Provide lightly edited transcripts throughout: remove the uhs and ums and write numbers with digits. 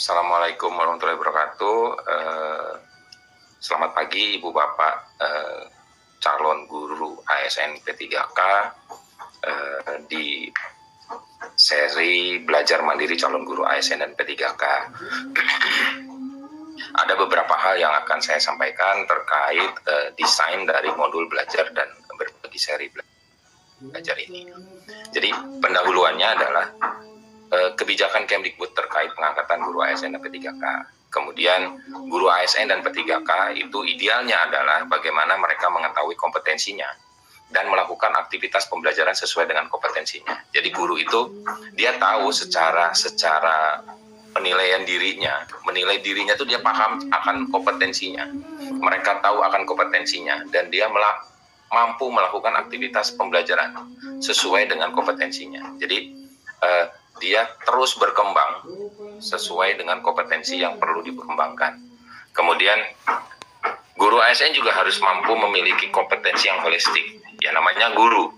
Assalamualaikum warahmatullahi wabarakatuh. Selamat pagi Ibu Bapak calon guru ASN P3K di seri belajar mandiri calon guru ASN dan P3K. Ada beberapa hal yang akan saya sampaikan terkait desain dari modul belajar dan berbagi seri belajar ini. Jadi pendahuluannya adalah kebijakan Kemdikbud terkait pengangkatan guru ASN dan P3K. Kemudian guru ASN dan P3K itu idealnya adalah bagaimana mereka mengetahui kompetensinya dan melakukan aktivitas pembelajaran sesuai dengan kompetensinya. Jadi guru itu dia tahu secara penilaian dirinya, menilai dirinya itu dia paham akan kompetensinya. Mereka tahu akan kompetensinya dan dia mampu melakukan aktivitas pembelajaran sesuai dengan kompetensinya. Jadi dia terus berkembang sesuai dengan kompetensi yang perlu dikembangkan. Kemudian guru ASN juga harus mampu memiliki kompetensi yang holistik. Yang namanya guru.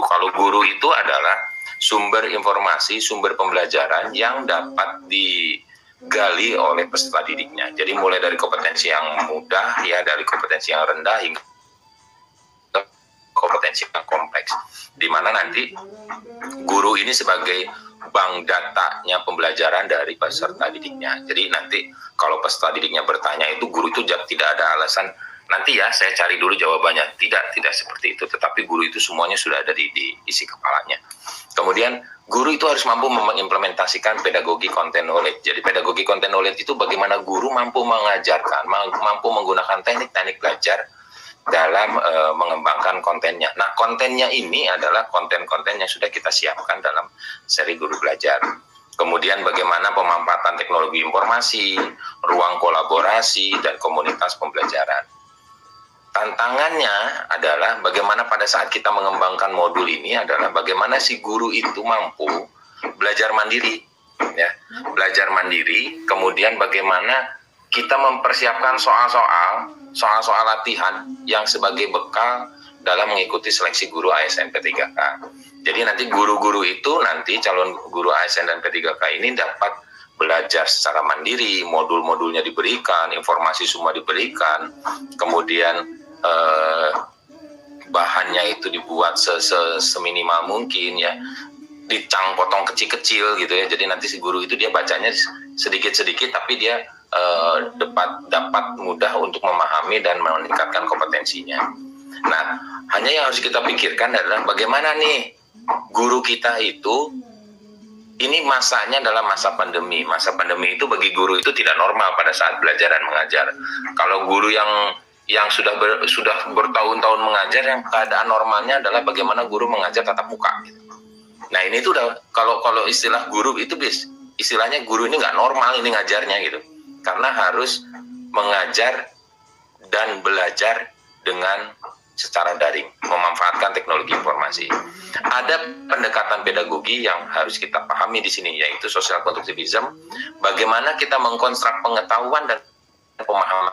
Kalau guru itu adalah sumber informasi, sumber pembelajaran yang dapat digali oleh peserta didiknya. Jadi mulai dari kompetensi yang mudah, ya, dari kompetensi yang rendah hingga kompetensi yang kompleks, di mana nanti guru ini sebagai bank datanya pembelajaran dari peserta didiknya. Jadi nanti kalau peserta didiknya bertanya itu, guru itu tidak ada alasan nanti ya saya cari dulu jawabannya. Tidak seperti itu, tetapi guru itu semuanya sudah ada di isi kepalanya. Kemudian guru itu harus mampu mengimplementasikan pedagogi content knowledge. Jadi pedagogi content knowledge itu bagaimana guru mampu mengajarkan, mampu menggunakan teknik-teknik belajar dalam mengembangkan kontennya. Nah, kontennya ini adalah konten-konten yang sudah kita siapkan dalam seri guru belajar. Kemudian bagaimana pemanfaatan teknologi informasi, ruang kolaborasi, dan komunitas pembelajaran. Tantangannya adalah bagaimana pada saat kita mengembangkan modul ini adalah bagaimana si guru itu mampu belajar mandiri, ya, belajar mandiri. Kemudian bagaimana kita mempersiapkan soal-soal latihan yang sebagai bekal dalam mengikuti seleksi guru ASN P3K. Jadi nanti guru-guru itu, nanti calon guru ASN dan P3K ini dapat belajar secara mandiri, modul-modulnya diberikan, informasi semua diberikan, kemudian bahannya itu dibuat seminimal mungkin, ya, dicang potong kecil-kecil gitu ya. Jadi nanti si guru itu dia bacanya sedikit-sedikit, tapi dia dapat mudah untuk memahami dan meningkatkan kompetensinya. Nah, hanya yang harus kita pikirkan adalah bagaimana nih guru kita itu, ini masanya adalah masa pandemi. Masa pandemi itu bagi guru itu tidak normal pada saat belajar dan mengajar. Kalau guru yang sudah bertahun-tahun mengajar, yang keadaan normalnya adalah bagaimana guru mengajar tatap muka. Nah, ini tuh udah kalau istilah guru itu istilahnya guru ini nggak normal ini ngajarnya gitu. Karena harus mengajar dan belajar dengan secara daring, memanfaatkan teknologi informasi. Ada pendekatan pedagogi yang harus kita pahami di sini, yaitu social constructivism. Bagaimana kita mengkonstruk pengetahuan dan pemahaman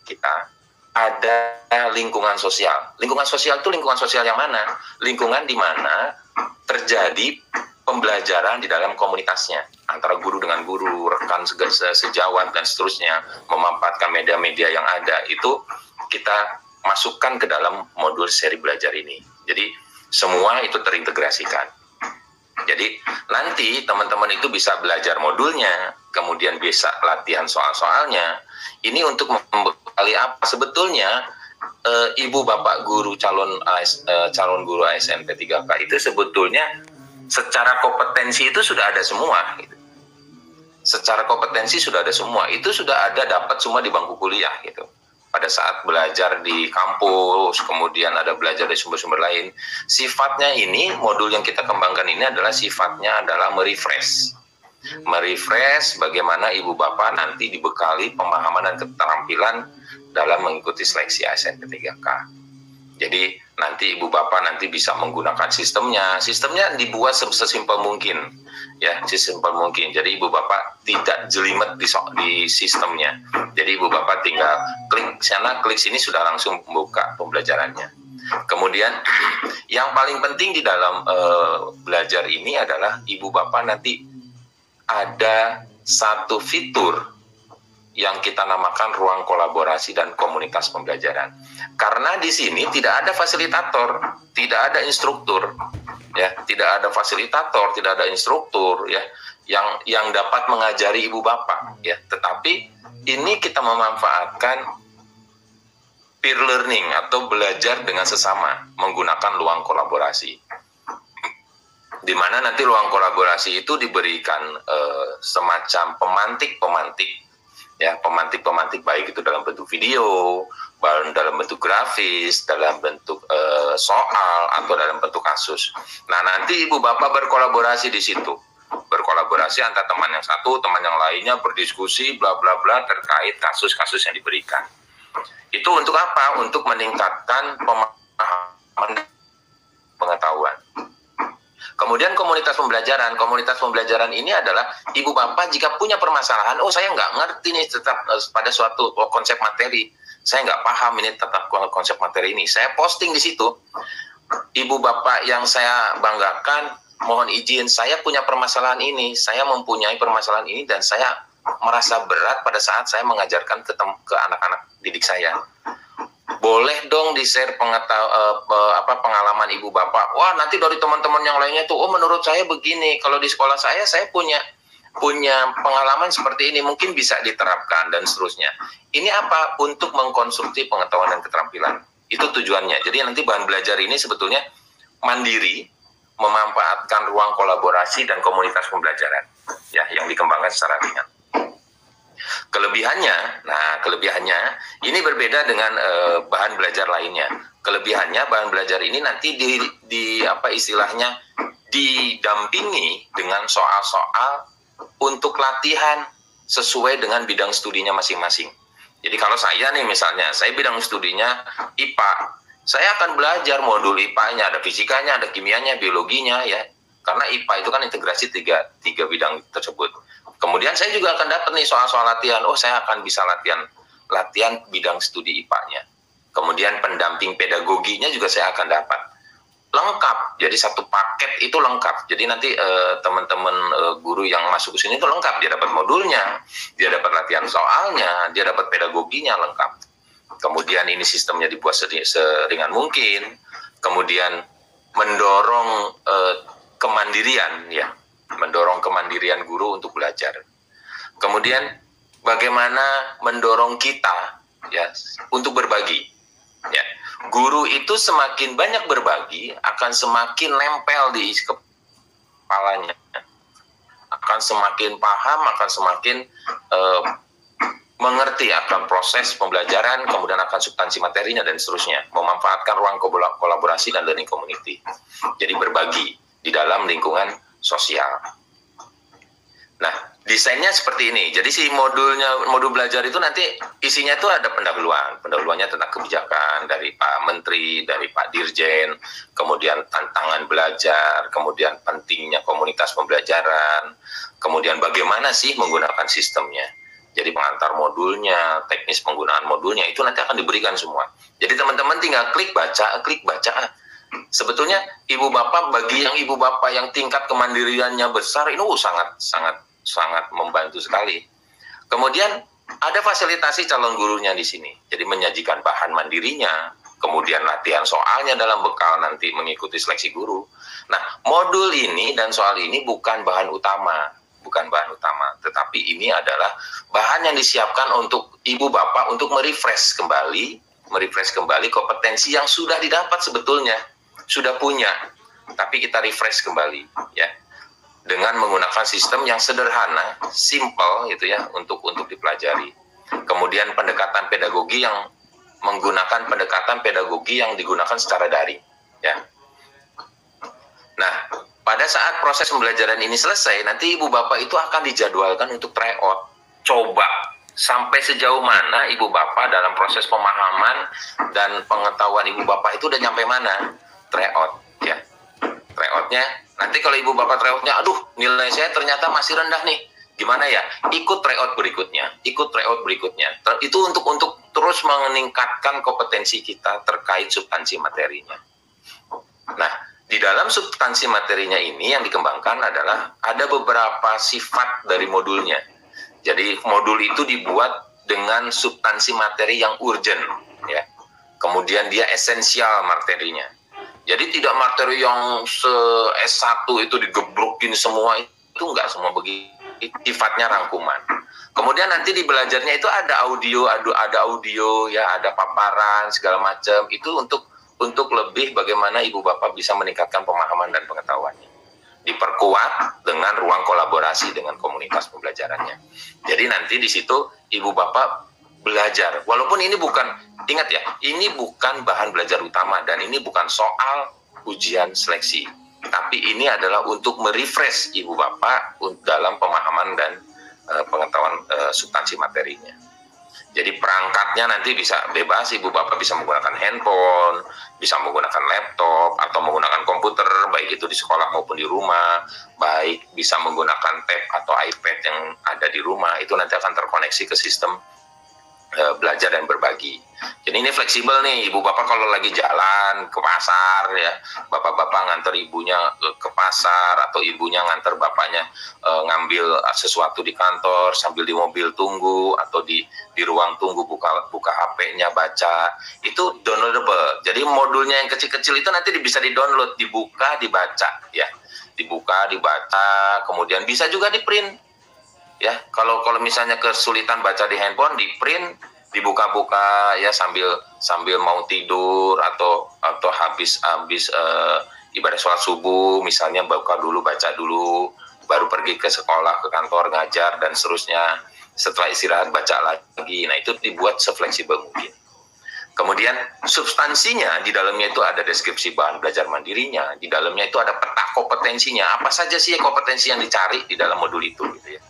kita. Ada lingkungan sosial. Lingkungan sosial itu lingkungan sosial yang mana? Lingkungan di mana terjadi pembelajaran di dalam komunitasnya, antara guru dengan guru, rekan sejawat, dan seterusnya, memanfaatkan media-media yang ada, itu kita masukkan ke dalam modul seri belajar ini. Jadi semua itu terintegrasikan. Jadi nanti teman-teman itu bisa belajar modulnya, kemudian bisa latihan soal-soalnya. Ini untuk membekali apa? Sebetulnya ibu bapak guru calon guru ASN P3K itu sebetulnya secara kompetensi itu sudah ada semua gitu. Secara kompetensi sudah ada semua, itu sudah ada, dapat semua di bangku kuliah gitu. Pada saat belajar di kampus, kemudian ada belajar dari sumber-sumber lain. Sifatnya ini, modul yang kita kembangkan ini adalah sifatnya adalah merefresh bagaimana ibu bapak nanti dibekali pemahaman dan keterampilan dalam mengikuti seleksi ASN P3K. Jadi nanti ibu bapak nanti bisa menggunakan sistemnya dibuat sesimpel mungkin, ya, sesimpel mungkin. Jadi ibu bapak tidak jelimet di sistemnya. Jadi ibu bapak tinggal klik sana, klik sini, sudah langsung buka pembelajarannya. Kemudian yang paling penting di dalam belajar ini adalah ibu bapak nanti ada satu fitur yang kita namakan ruang kolaborasi dan komunitas pembelajaran. Karena di sini tidak ada fasilitator, tidak ada instruktur, ya, tidak ada fasilitator, tidak ada instruktur, ya, yang dapat mengajari ibu bapak, ya. Tetapi ini kita memanfaatkan peer learning atau belajar dengan sesama menggunakan ruang kolaborasi, di mana nanti ruang kolaborasi itu diberikan semacam pemantik-pemantik, ya, pemantik-pemantik baik itu dalam bentuk video, dalam bentuk grafis, dalam bentuk soal, atau dalam bentuk kasus. Nah, nanti ibu bapak berkolaborasi di situ, berkolaborasi antara teman yang satu, teman yang lainnya, berdiskusi, bla bla bla terkait kasus-kasus yang diberikan. Itu untuk apa? Untuk meningkatkan pemahaman pengetahuan. Kemudian komunitas pembelajaran ini adalah ibu bapak jika punya permasalahan, oh saya nggak ngerti nih tetap pada suatu konsep materi, saya nggak paham ini tetap konsep materi ini, saya posting di situ. Ibu bapak yang saya banggakan, mohon izin, saya punya permasalahan ini, saya mempunyai permasalahan ini, dan saya merasa berat pada saat saya mengajarkan ke anak-anak didik saya. Boleh dong di-share pengalaman ibu bapak. Wah, nanti dari teman-teman yang lainnya tuh, oh menurut saya begini, kalau di sekolah saya punya pengalaman seperti ini, mungkin bisa diterapkan, dan seterusnya. Ini apa? Untuk mengkonstruksi pengetahuan dan keterampilan. Itu tujuannya. Jadi nanti bahan belajar ini sebetulnya mandiri, memanfaatkan ruang kolaborasi dan komunitas pembelajaran, ya, yang dikembangkan secara ringan. Kelebihannya ini berbeda dengan bahan belajar lainnya. Kelebihannya bahan belajar ini nanti didampingi dengan soal-soal untuk latihan sesuai dengan bidang studinya masing-masing. Jadi kalau saya nih misalnya, saya bidang studinya IPA, saya akan belajar modul IPA-nya, ada fisikanya, ada kimianya, biologinya, ya. Karena IPA itu kan integrasi tiga bidang tersebut. Kemudian saya juga akan dapat nih soal-soal latihan. Oh, saya akan bisa latihan bidang studi IPA-nya. Kemudian pendamping pedagoginya juga saya akan dapat. Lengkap. Jadi satu paket itu lengkap. Jadi nanti teman-teman guru yang masuk ke sini itu lengkap. Dia dapat modulnya, dia dapat latihan soalnya, dia dapat pedagoginya lengkap. Kemudian ini sistemnya dibuat seringan mungkin. Kemudian mendorong kemandirian, ya. Mendorong kemandirian guru untuk belajar. Kemudian bagaimana mendorong kita, ya, untuk berbagi, ya. Guru itu semakin banyak berbagi akan semakin nempel di kepalanya, akan semakin paham, akan semakin mengerti akan proses pembelajaran, kemudian akan substansi materinya dan seterusnya. Memanfaatkan ruang kolaborasi dan learning community. Jadi berbagi di dalam lingkungan sosial. Nah, desainnya seperti ini. Jadi si modul belajar itu nanti isinya itu ada pendahuluannya tentang kebijakan dari Pak Menteri, dari Pak Dirjen, kemudian tantangan belajar, kemudian pentingnya komunitas pembelajaran, kemudian bagaimana sih menggunakan sistemnya. Jadi pengantar modulnya, teknis penggunaan modulnya itu nanti akan diberikan semua. Jadi teman-teman tinggal klik baca. Sebetulnya bagi ibu bapak yang tingkat kemandiriannya besar, ini sangat membantu sekali. Kemudian ada fasilitasi calon gurunya di sini. Jadi menyajikan bahan mandirinya, kemudian latihan soalnya dalam bekal nanti mengikuti seleksi guru. Nah, modul ini dan soal ini bukan bahan utama, tetapi ini adalah bahan yang disiapkan untuk ibu bapak untuk merefresh kembali kompetensi yang sudah didapat sebetulnya. Sudah punya, tapi kita refresh kembali, ya, dengan menggunakan sistem yang sederhana, simple, gitu ya, untuk dipelajari. Kemudian pendekatan pedagogi yang digunakan secara daring, ya. Nah, pada saat proses pembelajaran ini selesai, nanti ibu bapak itu akan dijadwalkan untuk tryout. Coba sampai sejauh mana ibu bapak dalam proses pemahaman dan pengetahuan ibu bapak itu udah nyampe mana? Tryout, ya. Tryoutnya nanti kalau ibu bapak tryoutnya, aduh nilai saya ternyata masih rendah nih, gimana ya? Ikut tryout berikutnya. Itu untuk terus meningkatkan kompetensi kita terkait substansi materinya. Nah, Di dalam substansi materinya ini yang dikembangkan adalah ada beberapa sifat dari modulnya. Jadi modul itu dibuat dengan substansi materi yang urgent, ya. Kemudian dia esensial materinya. Jadi tidak materi yang S1 itu digebrokin semua, itu enggak semua begitu. Sifatnya rangkuman. Kemudian nanti di belajarnya itu ada audio, ya, ada paparan segala macam. Itu untuk lebih bagaimana ibu bapak bisa meningkatkan pemahaman dan pengetahuannya. Diperkuat dengan ruang kolaborasi dengan komunitas pembelajarannya. Jadi nanti di situ ibu bapak belajar. Walaupun ini bukan, ingat ya, ini bukan bahan belajar utama dan ini bukan soal ujian seleksi. Tapi ini adalah untuk merefresh ibu bapak dalam pemahaman dan pengetahuan substansi materinya. Jadi perangkatnya nanti bisa bebas, ibu bapak bisa menggunakan handphone, bisa menggunakan laptop, atau menggunakan komputer, baik itu di sekolah maupun di rumah, baik bisa menggunakan tab atau iPad yang ada di rumah, itu nanti akan terkoneksi ke sistem belajar dan berbagi. Jadi ini fleksibel nih, ibu bapak kalau lagi jalan ke pasar, ya, bapak-bapak nganter ibunya ke pasar, atau ibunya nganter bapaknya ngambil sesuatu di kantor sambil di mobil tunggu, atau di ruang tunggu buka HP-nya baca, itu downloadable. Jadi modulnya yang kecil-kecil itu nanti bisa di-download, dibuka, dibaca, ya, dibuka, dibaca, kemudian bisa juga di-print. Ya, kalau misalnya kesulitan baca di handphone, di print, dibuka-buka, ya, sambil mau tidur atau habis ibadah sholat subuh misalnya, buka dulu, baca dulu, baru pergi ke sekolah, ke kantor, ngajar dan seterusnya. Setelah istirahat baca lagi. Nah, itu dibuat sefleksibel mungkin. Kemudian substansinya di dalamnya itu ada deskripsi bahan belajar mandirinya, di dalamnya itu ada peta kompetensinya, apa saja sih kompetensi yang dicari di dalam modul itu, gitu ya.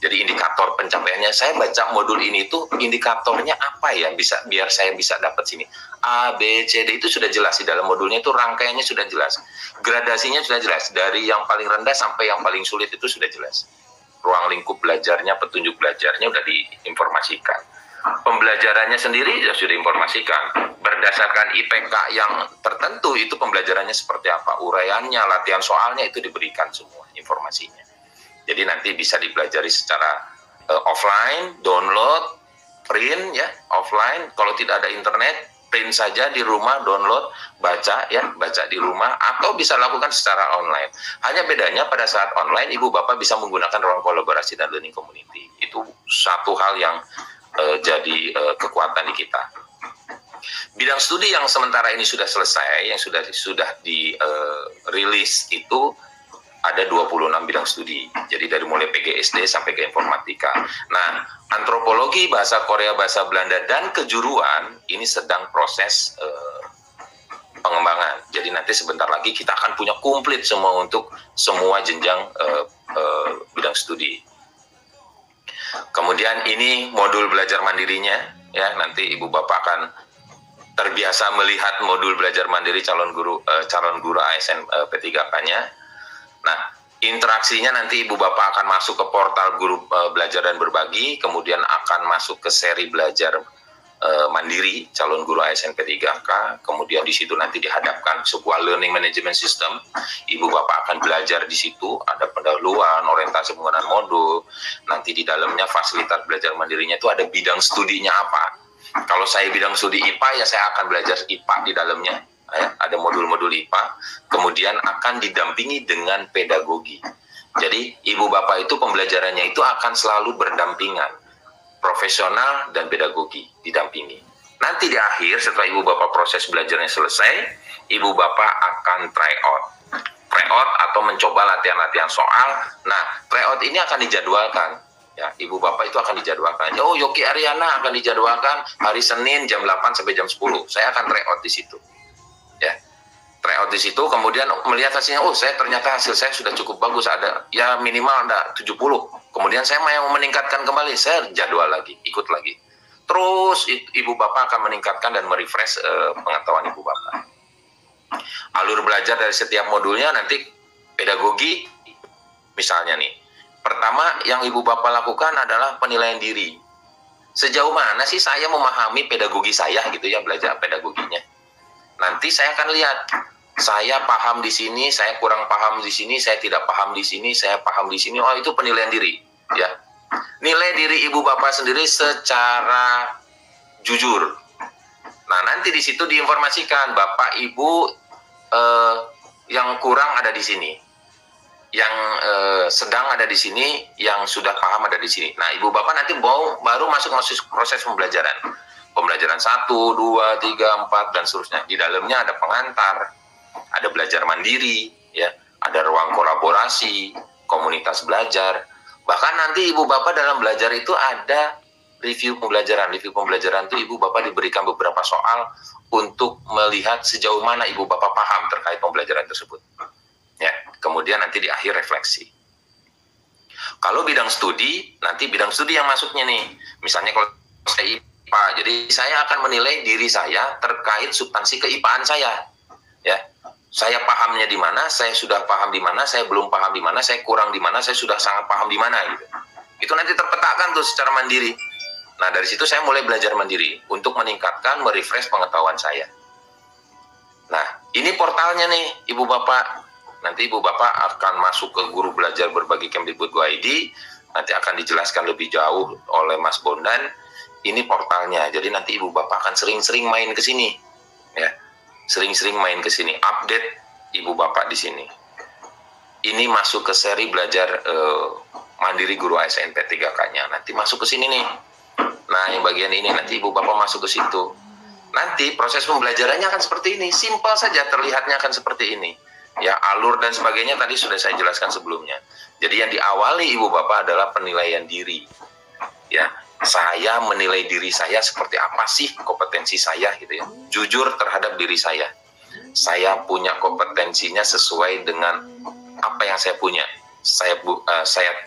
Jadi indikator pencapaiannya, saya baca modul ini itu indikatornya apa ya, biar saya bisa dapat sini. A, B, C, D itu sudah jelas di dalam modulnya, itu rangkaiannya sudah jelas. Gradasinya sudah jelas, dari yang paling rendah sampai yang paling sulit itu sudah jelas. Ruang lingkup belajarnya, petunjuk belajarnya sudah diinformasikan. Pembelajarannya sendiri sudah diinformasikan. Berdasarkan IPK yang tertentu itu pembelajarannya seperti apa, uraiannya, latihan soalnya itu diberikan semua informasinya. Jadi nanti bisa dipelajari secara offline, download, print, ya, offline. Kalau tidak ada internet, print saja di rumah, download, baca, ya, baca di rumah, atau bisa lakukan secara online. Hanya bedanya pada saat online, ibu bapak bisa menggunakan ruang kolaborasi dan learning community. Itu satu hal yang jadi kekuatan di kita. Bidang studi yang sementara ini sudah selesai, yang sudah dirilis itu ada 26 bidang studi. Jadi dari mulai PGSD sampai ke informatika. Nah, antropologi, bahasa Korea, bahasa Belanda, dan kejuruan ini sedang proses pengembangan. Jadi nanti sebentar lagi kita akan punya komplit semua untuk semua jenjang bidang studi. Kemudian ini modul belajar mandirinya, ya, nanti ibu bapak akan terbiasa melihat modul belajar mandiri calon guru ASN P3K-nya. Nah, interaksinya nanti ibu bapak akan masuk ke portal guru belajar dan berbagi, kemudian akan masuk ke seri belajar mandiri calon guru ASN P3K, kemudian di situ nanti dihadapkan sebuah learning management system. Ibu bapak akan belajar di situ, ada pendahuluan, orientasi penggunaan modul. Nanti di dalamnya fasilitas belajar mandirinya itu ada bidang studinya apa. Kalau saya bidang studi IPA, ya saya akan belajar IPA di dalamnya. Ada modul-modul IPA, kemudian akan didampingi dengan pedagogi. Jadi ibu bapak itu pembelajarannya itu akan selalu berdampingan, profesional dan pedagogi didampingi. Nanti di akhir setelah ibu bapak proses belajarnya selesai, ibu bapak akan try out atau mencoba latihan-latihan soal. Nah, try out ini akan dijadwalkan. Ya, ibu bapak itu akan dijadwalkan. Oh, Yogi Ariana akan dijadwalkan hari Senin jam 8 sampai jam 10. Saya akan try out di situ. Ya, try out di situ, kemudian melihat hasilnya, oh saya ternyata hasil saya sudah cukup bagus, ada ya minimal ada 70. Kemudian saya mau meningkatkan kembali, saya jadwal lagi, ikut lagi. Terus ibu bapak akan meningkatkan dan merefresh pengetahuan ibu bapak. Alur belajar dari setiap modulnya nanti pedagogi, misalnya nih, pertama yang ibu bapak lakukan adalah penilaian diri. Sejauh mana sih saya memahami pedagogi saya, gitu ya, belajar pedagoginya. Nanti saya akan lihat saya paham di sini, saya kurang paham di sini, saya tidak paham di sini, saya paham di sini. Oh, itu penilaian diri, ya. Nilai diri ibu bapak sendiri secara jujur. Nah, nanti di situ diinformasikan bapak ibu yang kurang ada di sini, yang sedang ada di sini, yang sudah paham ada di sini. Nah, ibu bapak nanti baru masuk proses pembelajaran. Pembelajaran 1, 2, 3, 4 dan seterusnya. Di dalamnya ada pengantar, ada belajar mandiri, ya, ada ruang kolaborasi, komunitas belajar. Bahkan nanti ibu bapak dalam belajar itu ada review pembelajaran. Review pembelajaran itu ibu bapak diberikan beberapa soal untuk melihat sejauh mana ibu bapak paham terkait pembelajaran tersebut. Ya, kemudian nanti di akhir refleksi. Kalau bidang studi, nanti bidang studi yang masuknya nih. Misalnya kalau saya IPA, jadi saya akan menilai diri saya terkait substansi keIPA-an saya. Ya, saya pahamnya di mana, saya sudah paham di mana, saya belum paham di mana, saya kurang di mana, saya sudah sangat paham di mana gitu. Itu nanti terpetakan tuh secara mandiri. Nah, dari situ saya mulai belajar mandiri untuk meningkatkan, merefresh pengetahuan saya. Nah, ini portalnya nih, Ibu Bapak. Nanti Ibu Bapak akan masuk ke guru belajar berbagi Kemdikbud.go.id, nanti akan dijelaskan lebih jauh oleh Mas Bondan. Ini portalnya, jadi nanti Ibu Bapak akan sering-sering main ke sini. Ya, sering-sering main ke sini, update Ibu Bapak di sini. Ini masuk ke seri belajar mandiri guru ASN P3K-nya. Nanti masuk ke sini nih. Nah, yang bagian ini nanti Ibu Bapak masuk ke situ. Nanti proses pembelajarannya akan seperti ini. Simpel saja, terlihatnya akan seperti ini. Ya, alur dan sebagainya tadi sudah saya jelaskan sebelumnya. Jadi yang diawali Ibu Bapak adalah penilaian diri. Ya, saya menilai diri saya seperti apa sih kompetensi saya gitu ya. Jujur terhadap diri saya. Saya punya kompetensinya sesuai dengan apa yang saya punya. Saya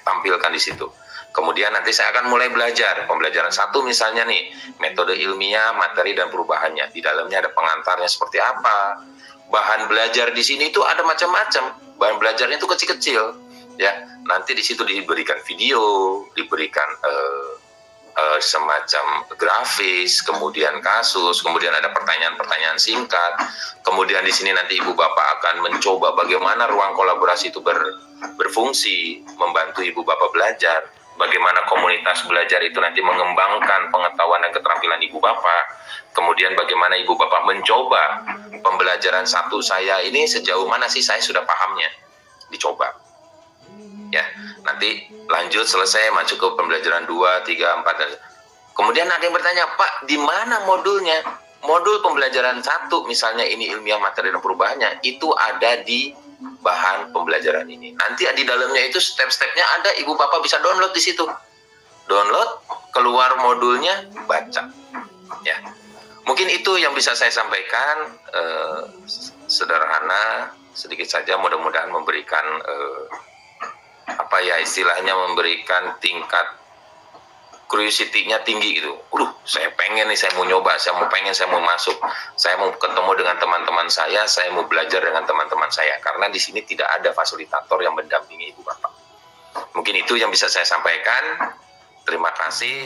tampilkan di situ. Kemudian nanti saya akan mulai belajar. Pembelajaran 1 misalnya nih, metode ilmiah, materi dan perubahannya. Di dalamnya ada pengantarnya seperti apa. Bahan belajar di sini itu ada macam-macam. Bahan belajarnya itu kecil-kecil. Ya, nanti di situ diberikan video, diberikan semacam grafis, kemudian kasus, kemudian ada pertanyaan-pertanyaan singkat. Kemudian di sini nanti Ibu Bapak akan mencoba bagaimana ruang kolaborasi itu berfungsi, membantu Ibu Bapak belajar. Bagaimana komunitas belajar itu nanti mengembangkan pengetahuan dan keterampilan Ibu Bapak. Kemudian bagaimana Ibu Bapak mencoba pembelajaran 1 saya ini sejauh mana sih saya sudah pahamnya. Dicoba. Ya, nanti lanjut selesai masuk ke pembelajaran 2, 3, 4. Kemudian ada yang bertanya, Pak, di mana modulnya? Modul pembelajaran 1, misalnya ini ilmiah, materi dan perubahannya, itu ada di bahan pembelajaran ini. Nanti di dalamnya itu step-stepnya ada, Ibu Bapak bisa download di situ. Download, keluar modulnya, baca. Ya, mungkin itu yang bisa saya sampaikan, sederhana, sedikit saja, mudah-mudahan memberikan apa ya istilahnya, memberikan tingkat curiosity-nya tinggi gitu. Saya pengen nih, saya mau nyoba, saya mau masuk, saya mau ketemu dengan teman-teman saya mau belajar dengan teman-teman saya, karena di sini tidak ada fasilitator yang mendampingi Ibu Bapak. Mungkin itu yang bisa saya sampaikan. Terima kasih.